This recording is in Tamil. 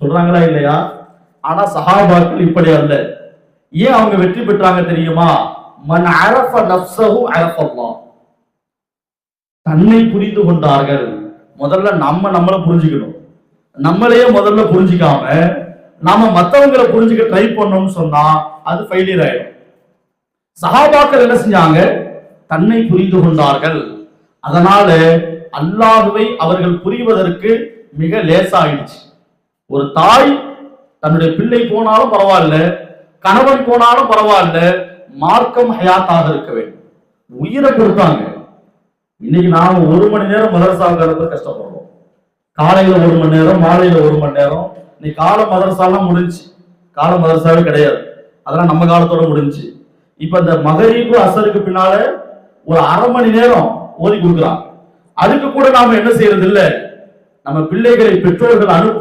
சொல்றாங்களா இல்லையா? ஆனா சஹாபாக்கள் இப்படி அல்ல. ஏன் அவங்க வெற்றி பெற்றாங்க தெரியுமா? மன் அரஃப நஃப்ஸஹு அரஃபல்லாஹ். தன்னை புரிந்து கொண்டார்கள். முதல்ல நம்மள புரிஞ்சுக்கணும். நம்மளையே முதல்ல புரிஞ்சிக்காம நாம மத்தவங்களை புரிஞ்சுக்க ட்ரை பண்ணோம்னு சொன்னா அது ஃபெயிலியர் ஆயிடும். சஹாபாக்கள் என்ன செஞ்சாங்க? தன்னை புரிந்து கொண்டார்கள். அதனால அல்லாஹ்வை அவர்கள் புரிவதற்கு மிக லேசாயிடுச்சு. ஒரு தாய் தன்னுடைய பிள்ளை போனாலும் பரவாயில்ல, கணவன் போனாலும் பரவாயில்ல, மார்க்கம் ஹயாத்தாக இருக்க வேண்டும். உயிரை கொடுத்தாங்க. இன்னைக்கு நாம 1 மணி நேரம் மதரசாவுக்கு கஷ்டப்படுறோம். காலையில 1 மணி நேரம், மாலையில 1 மணி நேரம். இன்னைக்கு கால மதரசாலாம் முடிஞ்சு, கால மதரசாவே கிடையாது. அதெல்லாம் நம்ம காலத்தோட முடிஞ்சு. இப்ப இந்த மகரீபு அசருக்கு பின்னால ஒரு 1/2 மணி நேரம் ஓதி கொடுக்குறாங்க. அதுக்கு கூட நாம என்ன செய்யறது இல்ல. நம்ம பிள்ளைகளை பெற்றோர்கள்